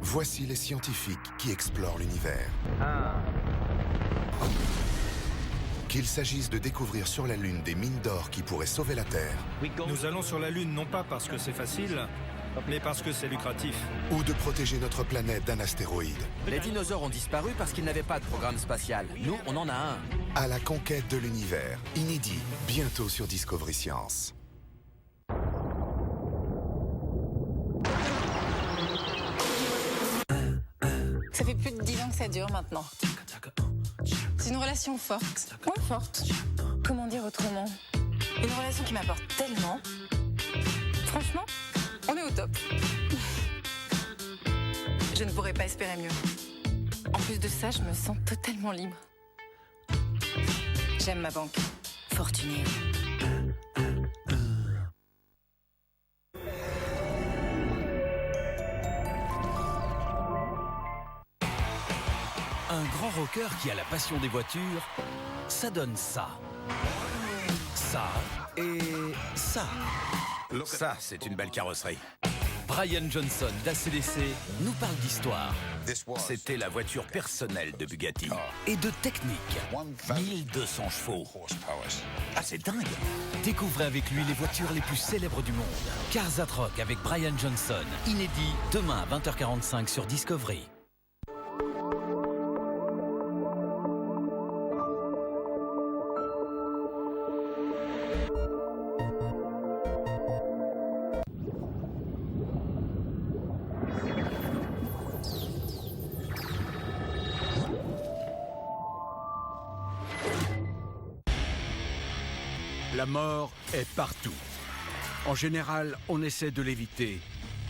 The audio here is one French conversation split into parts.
Voici les scientifiques qui explorent l'univers. Qu'il s'agisse de découvrir sur la Lune des mines d'or qui pourraient sauver la Terre. Nous allons sur la Lune non pas parce que c'est facile, mais parce que c'est lucratif. Ou de protéger notre planète d'un astéroïde. Les dinosaures ont disparu parce qu'ils n'avaient pas de programme spatial. Nous, on en a un. À la conquête de l'univers. Inédit, bientôt sur Discovery Science. Ça fait plus de 10 ans que ça dure maintenant. C'est une relation forte. Ouais, forte. Comment dire autrement? Une relation qui m'apporte tellement. Franchement, on est au top. Je ne pourrais pas espérer mieux. En plus de ça, je me sens totalement libre. J'aime ma banque. Fortuné. Un grand rocker qui a la passion des voitures, ça donne ça. Ça et ça. Ça, c'est une belle carrosserie. Brian Johnson d'ACDC nous parle d'histoire. C'était la voiture personnelle de Bugatti. Et de technique. 1200 chevaux. Ah, c'est dingue! Découvrez avec lui les voitures les plus célèbres du monde. Cars at Rock avec Brian Johnson. Inédit, demain à 20h45 sur Discovery. La mort est partout. En général, on essaie de l'éviter.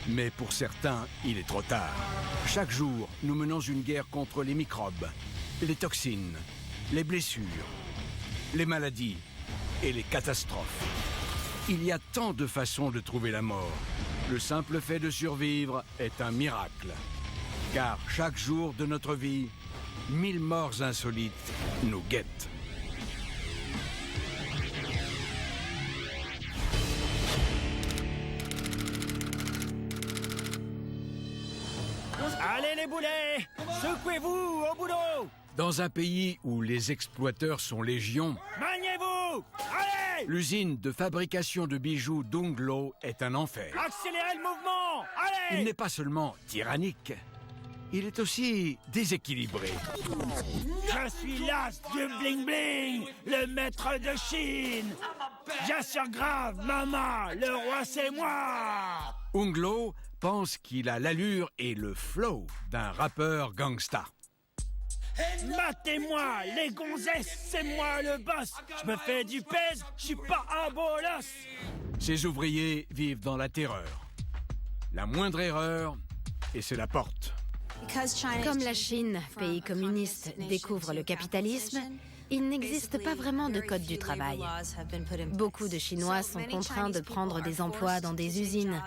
Mais pour certains, il est trop tard. Chaque jour, nous menons une guerre contre les microbes, les toxines, les blessures, les maladies et les catastrophes. Il y a tant de façons de trouver la mort. Le simple fait de survivre est un miracle. Car chaque jour de notre vie, 1000 morts insolites nous guettent. Allez les boulets! Secouez-vous au boulot! Dans un pays où les exploiteurs sont légion, Maniez-vous! Allez! l'usine de fabrication de bijoux d'Unglo est un enfer. Accélérez le mouvement! Allez! Il n'est pas seulement tyrannique, il est aussi déséquilibré. Je suis l'as du bling-bling, le maître de Chine! J'assure grave, maman, le roi c'est moi! Unglo pense qu'il a l'allure et le flow d'un rappeur gangsta. Matez-moi, les gonzesses, c'est moi le boss! Je me fais du pèse, je suis pas un bolos! Ses ouvriers vivent dans la terreur. La moindre erreur, et c'est la porte. Comme la Chine, pays communiste, découvre le capitalisme, il n'existe pas vraiment de code du travail. Beaucoup de Chinois sont contraints de prendre des emplois dans des usines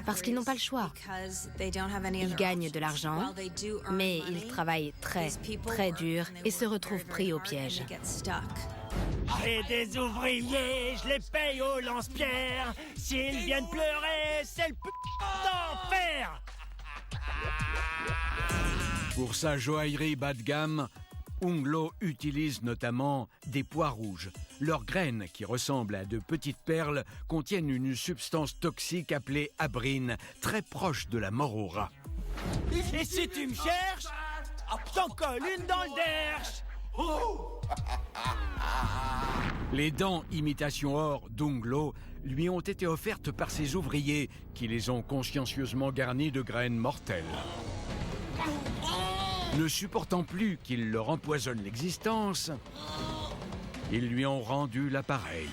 parce qu'ils n'ont pas le choix. Ils gagnent de l'argent, mais ils travaillent très, très dur et se retrouvent pris au piège. J'ai des ouvriers, je les paye au lance-pierre. S'ils viennent pleurer, c'est le d'enfer! Pour sa joaillerie bas de gamme, Unglo utilise notamment des pois rouges. Leurs graines, qui ressemblent à de petites perles, contiennent une substance toxique appelée abrine, très proche de la mort au rat. Et si tu me cherches, t'en colles une dans le derche! Les dents imitation or d'Unglo lui ont été offertes par ses ouvriers qui les ont consciencieusement garnies de graines mortelles. Ne supportant plus qu'il leur empoisonne l'existence, ils lui ont rendu l'appareil.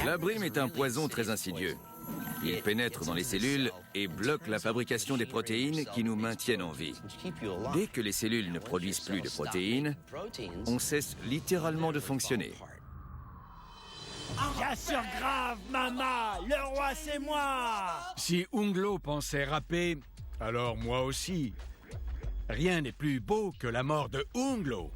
L'abrime est un poison très insidieux. Il pénètre dans les cellules et bloque la fabrication des protéines qui nous maintiennent en vie. Dès que les cellules ne produisent plus de protéines, on cesse littéralement de fonctionner. J'assure grave, maman, le roi c'est moi! Si Unglo pensait rapper, alors moi aussi. Rien n'est plus beau que la mort de Unglo.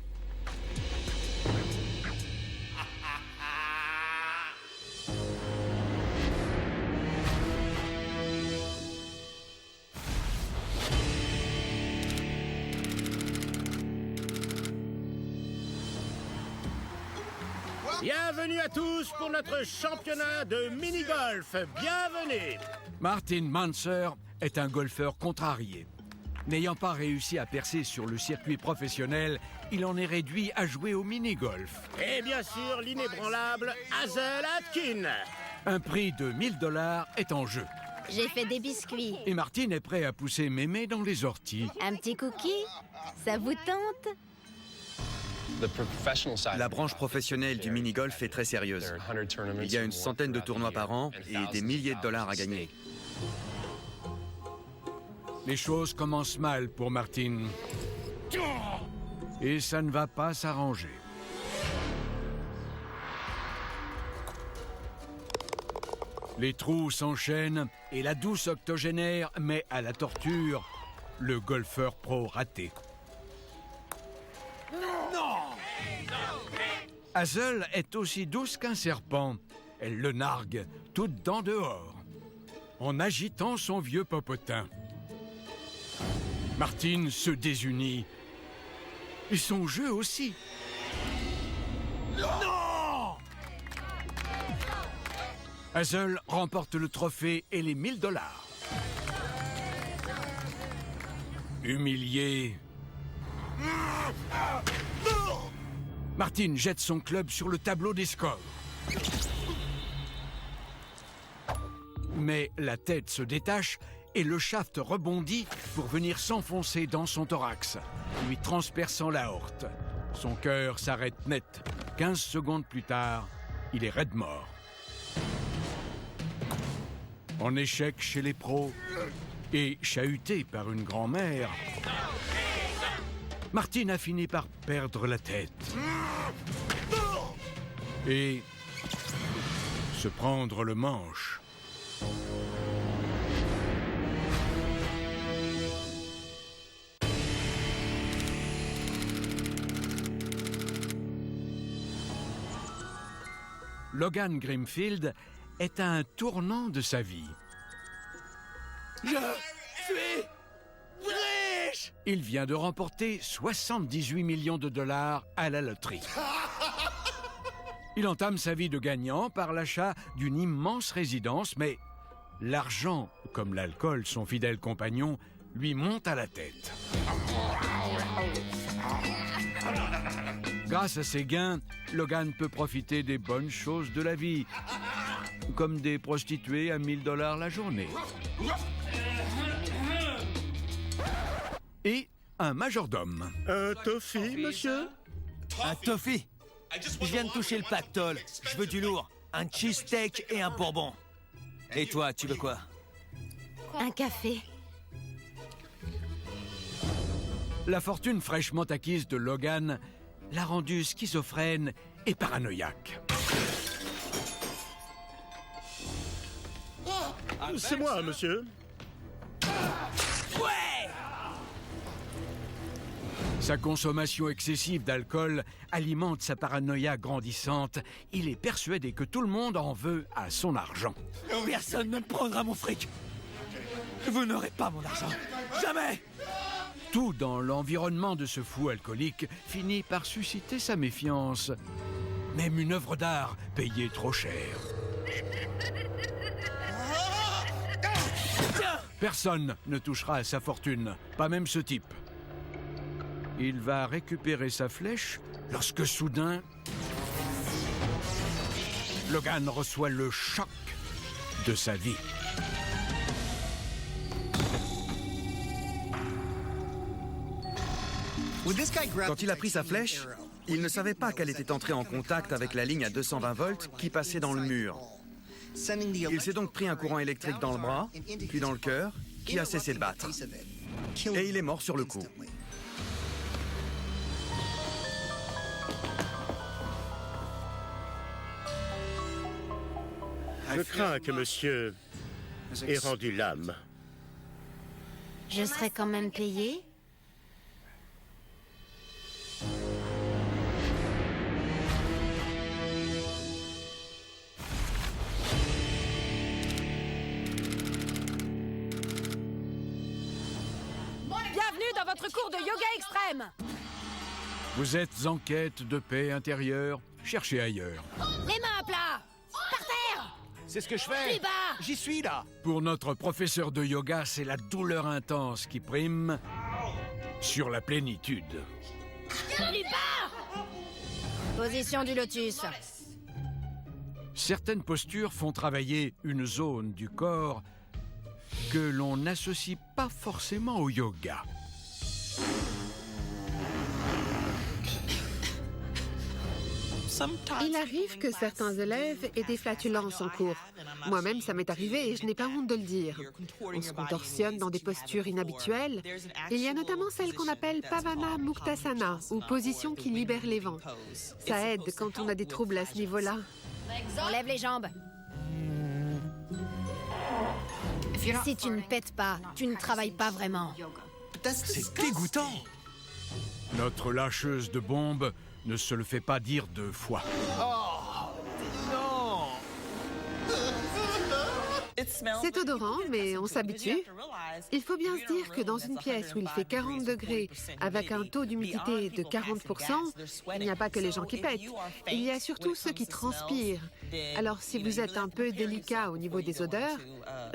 Bienvenue à tous pour notre championnat de mini-golf. Bienvenue. Martin Manser est un golfeur contrarié. N'ayant pas réussi à percer sur le circuit professionnel, il en est réduit à jouer au mini-golf. Et bien sûr, l'inébranlable Hazel Atkin. Un prix de 1 000 $ est en jeu. J'ai fait des biscuits. Et Martin est prêt à pousser mémé dans les orties. Un petit cookie? Ça vous tente? La branche professionnelle du mini-golf est très sérieuse. Il y a une centaine de tournois par an et des milliers de dollars à gagner. Les choses commencent mal pour Martin. Et ça ne va pas s'arranger. Les trous s'enchaînent et la douce octogénaire met à la torture le golfeur pro raté. Hazel est aussi douce qu'un serpent. Elle le nargue, toute dents dehors, en agitant son vieux popotin. Martin se désunit. Et son jeu aussi. Non! Hazel remporte le trophée et les 1 000 $. Humilié, Martin jette son club sur le tableau des scores. Mais la tête se détache et le shaft rebondit pour venir s'enfoncer dans son thorax, lui transperçant l'aorte. Son cœur s'arrête net. 15 secondes plus tard, il est raide mort. En échec chez les pros et chahuté par une grand-mère, Martin a fini par perdre la tête et se prendre le manche. Logan Grimfield est à un tournant de sa vie. Je suis riche! Il vient de remporter 78 millions de $ à la loterie. Il entame sa vie de gagnant par l'achat d'une immense résidence, mais l'argent, comme l'alcool, son fidèle compagnon, lui monte à la tête. Grâce à ses gains, Logan peut profiter des bonnes choses de la vie, comme des prostituées à 1 000 $ la journée. Et un majordome. Un toffee, monsieur? Un toffee? Je viens de toucher le pactole. Je veux du lourd. Un cheesesteak et un bourbon. Et toi, tu veux quoi? Un café. La fortune fraîchement acquise de Logan l'a rendu schizophrène et paranoïaque. C'est moi, monsieur. Ouais! Sa consommation excessive d'alcool alimente sa paranoïa grandissante. Il est persuadé que tout le monde en veut à son argent. Personne ne me prendra mon fric. Vous n'aurez pas mon argent. Jamais! Tout dans l'environnement de ce fou alcoolique finit par susciter sa méfiance. Même une œuvre d'art payée trop cher. Personne ne touchera à sa fortune, pas même ce type. Il va récupérer sa flèche lorsque soudain, Logan reçoit le choc de sa vie. Quand il a pris sa flèche, il ne savait pas qu'elle était entrée en contact avec la ligne à 220 volts qui passait dans le mur. Il s'est donc pris un courant électrique dans le bras, puis dans le cœur, qui a cessé de battre. Et il est mort sur le coup. Je crains que monsieur ait rendu l'âme. Je serai quand même payé? Bienvenue dans votre cours de yoga extrême. Vous êtes en quête de paix intérieure? cherchez ailleurs. Les mains à plat! Par terre! C'est ce que je fais. Plus bas! J'y suis là. Pour notre professeur de yoga, c'est la douleur intense qui prime sur la plénitude. Plus bas! Position du lotus. Certaines postures font travailler une zone du corps que l'on n'associe pas forcément au yoga. Il arrive que certains élèves aient des flatulences en cours. Moi-même, ça m'est arrivé et je n'ai pas honte de le dire. On se contorsionne dans des postures inhabituelles. Il y a notamment celle qu'on appelle Pavana Muktasana, ou position qui libère les vents. Ça aide quand on a des troubles à ce niveau-là. Enlève les jambes. Si tu ne pètes pas, tu ne travailles pas vraiment. C'est dégoûtant. Notre lâcheuse de bombes ne se le fait pas dire 2 fois. Oh, non. C'est odorant, mais on s'habitue. Il faut bien se dire que dans une pièce où il fait 40 degrés, avec un taux d'humidité de 40%, il n'y a pas que les gens qui pètent. Il y a surtout ceux qui transpirent. Alors, si vous êtes un peu délicat au niveau des odeurs,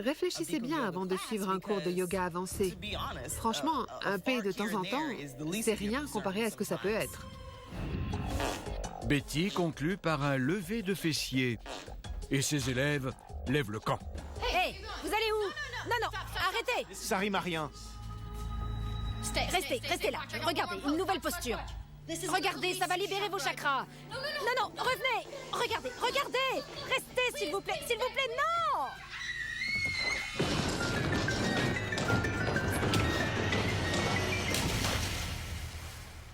réfléchissez bien avant de suivre un cours de yoga avancé. Franchement, un P de temps en temps, c'est rien comparé à ce que ça peut être. Betty conclut par un lever de fessiers. Et ses élèves lèvent le camp. Hé, vous allez où? Non, non, arrêtez! Ça rime à rien. Restez là. Regardez, une nouvelle posture. Regardez, ça va libérer vos chakras. Non, non, revenez. Regardez. Restez, s'il vous plaît, non!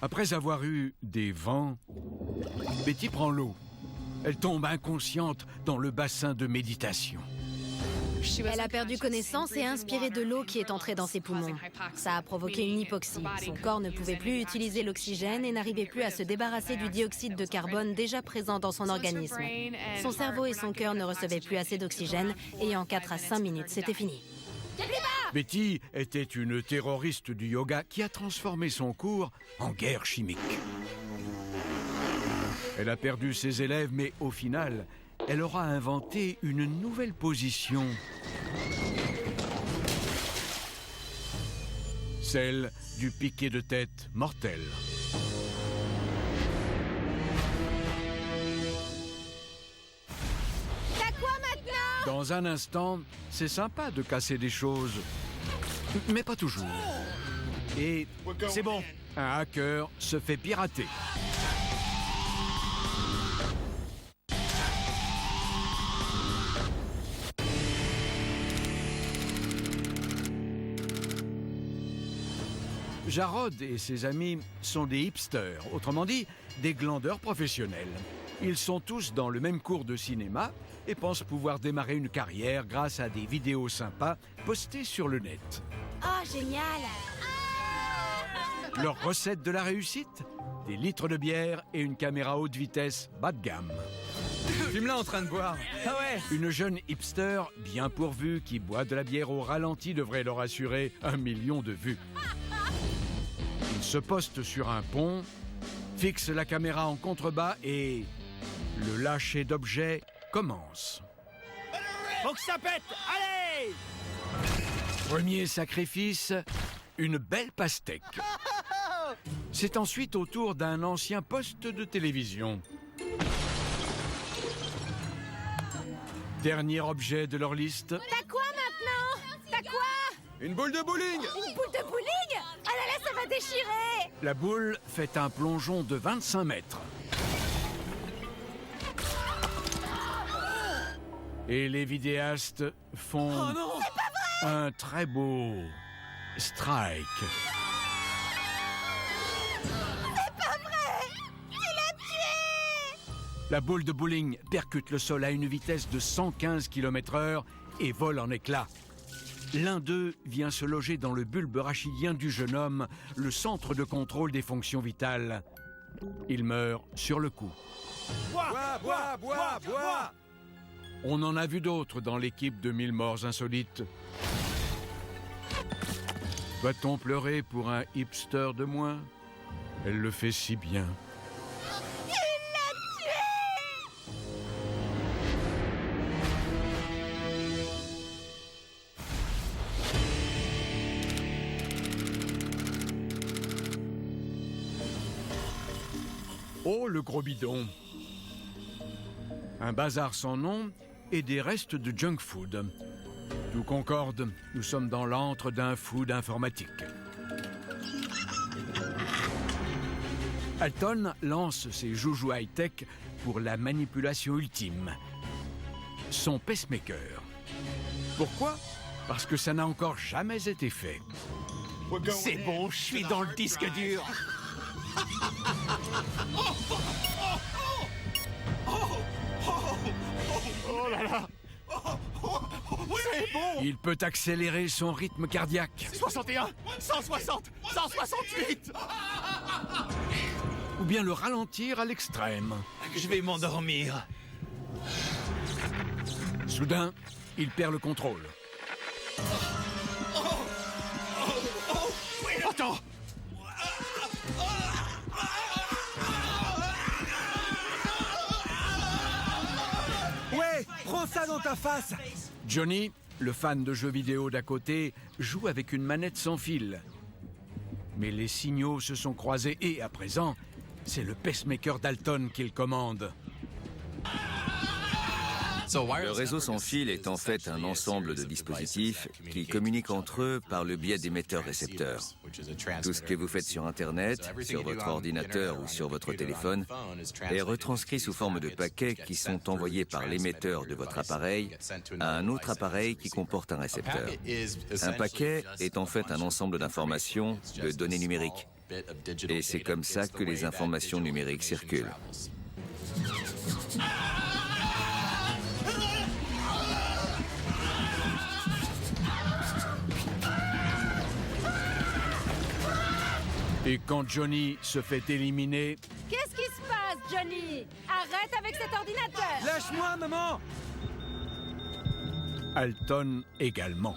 Après avoir eu des vents, Betty prend l'eau. Elle tombe inconsciente dans le bassin de méditation. Elle a perdu connaissance et inspiré de l'eau qui est entrée dans ses poumons. Ça a provoqué une hypoxie. Son corps ne pouvait plus utiliser l'oxygène et n'arrivait plus à se débarrasser du dioxyde de carbone déjà présent dans son organisme. Son cerveau et son cœur ne recevaient plus assez d'oxygène et en 4 à 5 minutes, c'était fini. Betty était une terroriste du yoga qui a transformé son cours en guerre chimique. Elle a perdu ses élèves, mais au final, elle aura inventé une nouvelle position. Celle du piqué de tête mortel. T'as quoi maintenant? Dans un instant, c'est sympa de casser des choses, mais pas toujours. Et c'est bon. Un hacker se fait pirater. Jarod et ses amis sont des hipsters, autrement dit, des glandeurs professionnels. Ils sont tous dans le même cours de cinéma et pensent pouvoir démarrer une carrière grâce à des vidéos sympas postées sur le net. Oh, génial! Leur recette de la réussite? Des litres de bière et une caméra haute vitesse bas de gamme. Filme-la en train de boire. Ah ouais. Une jeune hipster bien pourvue qui boit de la bière au ralenti devrait leur assurer 1 million de vues. Il se poste sur un pont, fixe la caméra en contrebas et le lâcher d'objets commence. Faut que ça pète! Allez! Premier sacrifice, une belle pastèque. C'est ensuite au tour d'un ancien poste de télévision. Dernier objet de leur liste. T'as quoi maintenant? T'as quoi? Une boule de bowling! Une boule de bowling? Ah là là, ça va déchirer! La boule fait un plongeon de 25 mètres. Et les vidéastes font un très beau strike. C'est pas vrai! Tu l'as tué! La boule de bowling percute le sol à une vitesse de 115 km/h et vole en éclats. L'un d'eux vient se loger dans le bulbe rachidien du jeune homme, le centre de contrôle des fonctions vitales. Il meurt sur le coup. Bois. On en a vu d'autres dans l'équipe de 1000 morts insolites. Va-t-on pleurer pour un hipster de moins? Elle le fait si bien. Il l'a tué! Oh, le gros bidon. Un bazar sans nom et des restes de junk food. Tout concorde, nous sommes dans l'antre d'un food informatique. Alton lance ses joujoux high-tech pour la manipulation ultime. Son pacemaker. Pourquoi? Parce que ça n'a encore jamais été fait. C'est bon, je suis dans le disque dur. Oh là là. C'est bon. Il peut accélérer son rythme cardiaque. 61, 160, 168. Ou bien le ralentir à l'extrême. Je vais m'endormir. Soudain, il perd le contrôle. Attends. Ouais, prends ça dans ta face. Johnny, le fan de jeux vidéo d'à côté, joue avec une manette sans fil. Mais les signaux se sont croisés et, à présent, c'est le pacemaker d'Alton qu'il commande. Le réseau sans fil est en fait un ensemble de dispositifs qui communiquent entre eux par le biais d'émetteurs-récepteurs. Tout ce que vous faites sur Internet, sur votre ordinateur ou sur votre téléphone est retranscrit sous forme de paquets qui sont envoyés par l'émetteur de votre appareil à un autre appareil qui comporte un récepteur. Un paquet est en fait un ensemble d'informations, de données numériques. Et c'est comme ça que les informations numériques circulent. Et quand Johnny se fait éliminer... Qu'est-ce qui se passe, Johnny? Arrête avec cet ordinateur! Lâche-moi, maman! Alton également.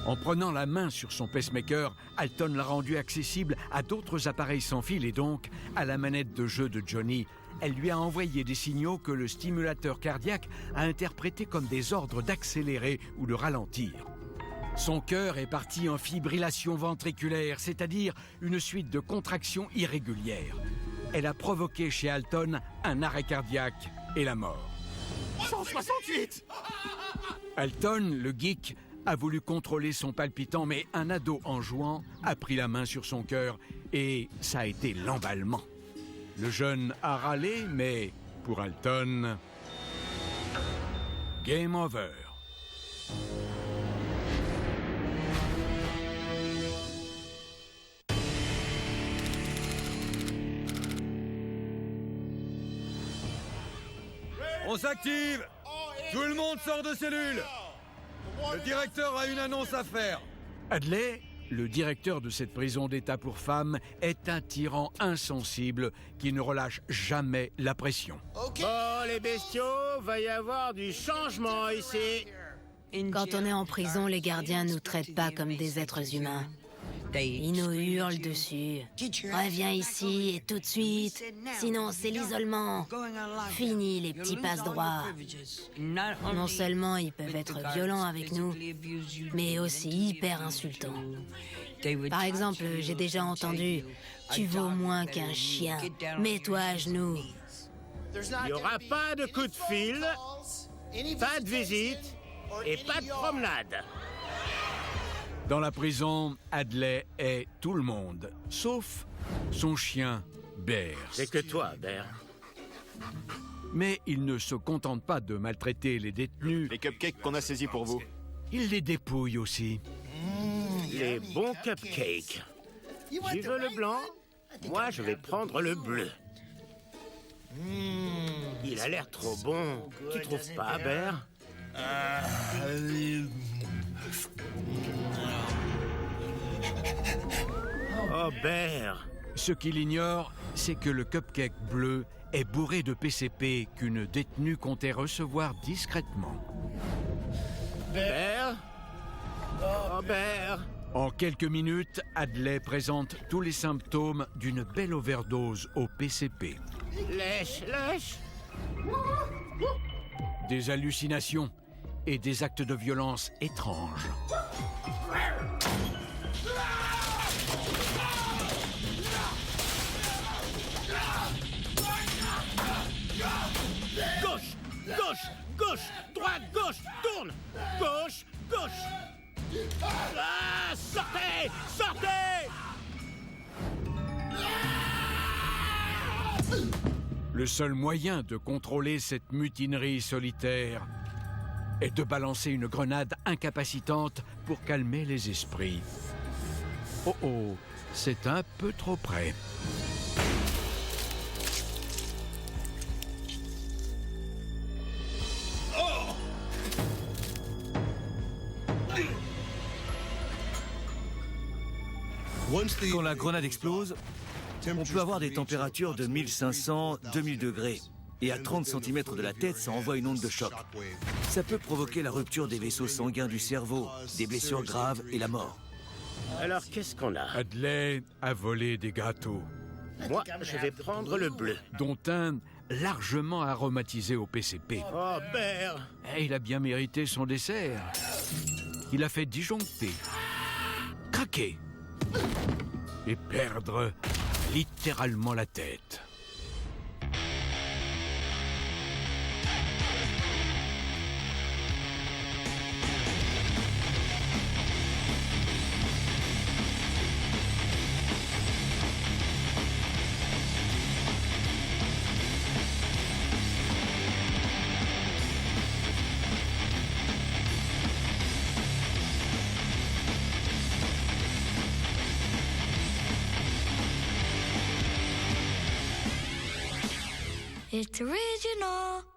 En prenant la main sur son pacemaker, Alton l'a rendu accessible à d'autres appareils sans fil et donc à la manette de jeu de Johnny. Elle lui a envoyé des signaux que le stimulateur cardiaque a interprétés comme des ordres d'accélérer ou de ralentir. Son cœur est parti en fibrillation ventriculaire, c'est-à-dire une suite de contractions irrégulières. Elle a provoqué chez Alton un arrêt cardiaque et la mort. 168! Alton, le geek, a voulu contrôler son palpitant, mais un ado en jouant a pris la main sur son cœur et ça a été l'emballement. Le jeune a râlé, mais pour Alton, game over. On s'active. Tout le monde sort de cellule. Le directeur a une annonce à faire. Hadley, le directeur de cette prison d'État pour femmes, est un tyran insensible qui ne relâche jamais la pression. Bon, les bestiaux, va y avoir du changement ici. Quand on est en prison, les gardiens nous traitent pas comme des êtres humains. Ils nous hurlent dessus. Reviens ici et tout de suite, sinon c'est l'isolement. Fini les petits passe-droits. Non seulement ils peuvent être violents avec nous, mais aussi hyper insultants. Par exemple, j'ai déjà entendu « Tu vaux moins qu'un chien, mets-toi à genoux ». Il n'y aura pas de coup de fil, pas de visite et pas de promenade. Dans la prison, Hadley est tout le monde, sauf son chien, Bear. C'est que toi, Bear. Mais il ne se contente pas de maltraiter les détenus. Les cupcakes qu'on a saisis pour vous. Il les dépouille aussi. Les bons cupcakes. Tu veux le blanc? Moi, je vais prendre le bleu. Il a l'air trop bon. Tu trouves pas, Bear? Oh, Bear! Ce qu'il ignore, c'est que le cupcake bleu est bourré de PCP qu'une détenue comptait recevoir discrètement. Bear? Oh, Bear! En quelques minutes, Hadley présente tous les symptômes d'une belle overdose au PCP. Lèche, lèche! Des hallucinations et des actes de violence étranges. gauche, droite, gauche, tourne. Gauche, gauche. Ah, sortez, sortez! Le seul moyen de contrôler cette mutinerie solitaire est de balancer une grenade incapacitante pour calmer les esprits. Oh oh, c'est un peu trop près. Quand la grenade explose, on peut avoir des températures de 1500, 2000 degrés. Et à 30 cm de la tête, ça envoie une onde de choc. Ça peut provoquer la rupture des vaisseaux sanguins du cerveau, des blessures graves et la mort. Alors, qu'est-ce qu'on a? Adlai a volé des gâteaux. Moi, je vais prendre le bleu. Dont un largement aromatisé au PCP. Oh, Bear! Et il a bien mérité son dessert. Il a fait disjoncter, craquer et perdre littéralement la tête. It's original.